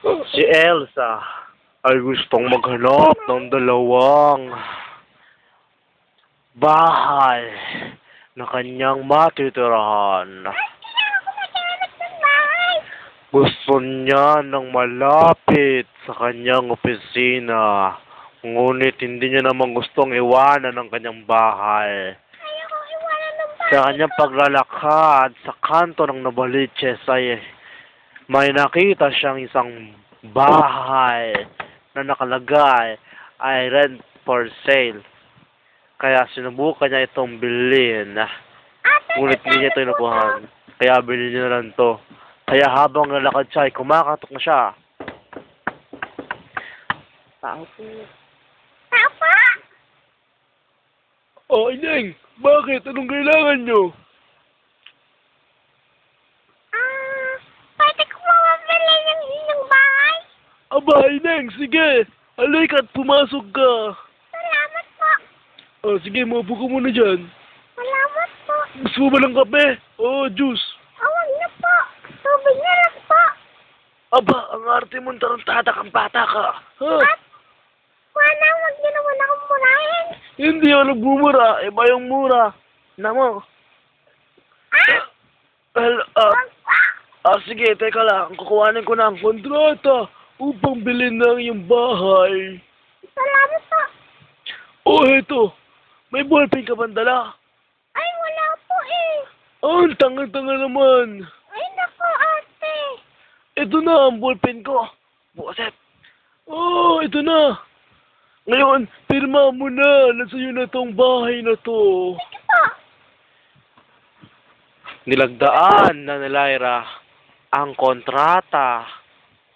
Si Elsa ay gustong maghanap ng dalawang bahay na kanyang matitirahan. Gusto niya ng malapit sa kanyang opisina, ngunit hindi niya naman gustong iwanan ang kanyang bahay. Sa kanyang paglalakad sa kanto ng Novaliches ay may nakita siyang isang bahay na nakalagay ay rent for sale. Kaya sinubukan niya itong bilhin. Ngunit hindi niya ito inukuhan. Kaya bilhin niya na lang ito. Kaya habang nalakad siya ay kumakatok na siya. Tao po. Tao po? Oh, Ineng! Bakit? Anong kailangan nyo? Pwede ko mabili ng inyong bahay? Aba, Ineng! Sige! Halika at pumasok ka! Salamat po. Oh, sige, maupo ka muna dyan. Salamat po. Gusto mo ba ng kape? O juice? Huwag na po. Tubig na lang po. Aba, ang arte mong tarantada kang bata ka. Ha? At, wala, huwag niyo naman akong murahin. Hindi ako nagbumura. Iba yung mura. Namo. Sige, teka lang. Kukuhanin ko na ang kontrata upang bilhin ng iyong bahay. Salamat po. Oh, eto. May ballpen ka bang dala? Ay, wala po eh. Oh, ang tanga-tanga naman. Ay, naku, ate. Ito na ang ballpen ko. Bukaset. Oh, ito na. Ngayon, pirma mo na. Nasa'yo na tong bahay na to. Sige po. Nilagdaan na ni Lyra ang kontrata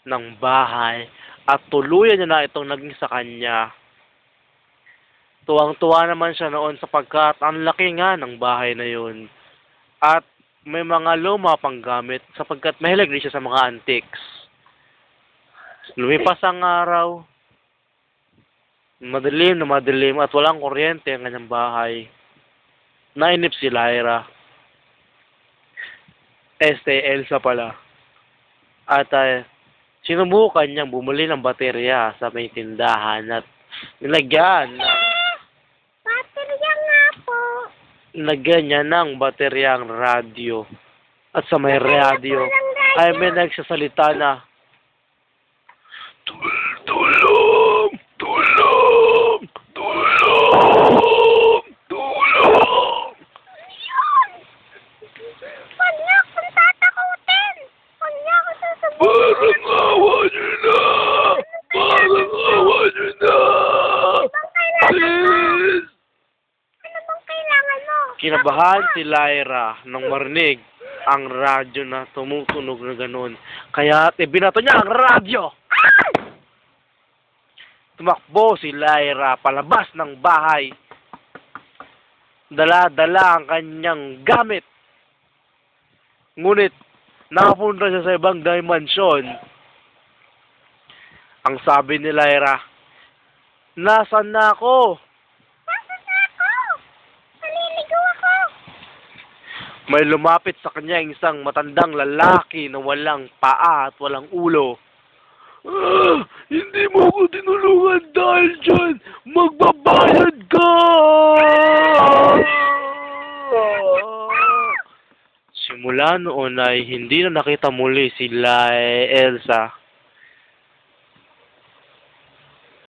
ng bahay at tuluyan niya na itong naging sa kanya. Tuwang-tuwa naman siya noon sapagkat ang laki nga ng bahay na yun. At may mga luma pang gamit sapagkat mahilig rin siya sa mga antiques. Lumipas ang araw. Madilim na madilim at walang kuryente ang kanyang bahay. Nainip si Lyra. Elsa pala. At sinubukan niyang bumili ng baterya sa may tindahan at nilagyan Baterya nga po. Nilagyan niya ng bateryang radyo. At sa may radyo ay may nagsasalita na, Tulong! Tulong! Tulong! Tulong! Huwag niyo akong tatakutin. Huwag niyo ako sasabihin. Parang awa niyo na! Parang awa niyo na! Please! Ano bang kailangan mo? Kinabahan si Lyra nang marinig ang radyo na tumutunog na ganun. Kaya ibinato niya ang radyo! Tumakbo si Lyra palabas ng bahay. Dala-dala ang kanyang gamit. Ngunit, nakapunta siya sa ibang dimension. Ang sabi ni Lyra, nasaan na ako? Nasaan na ako? Naliligaw ako. May lumapit sa kanya isang matandang lalaki na walang paa at walang ulo. Hindi mo ako tinulungan dahil dyan, magbabayad ka! Simula noon ay hindi na nakita muli si Elsa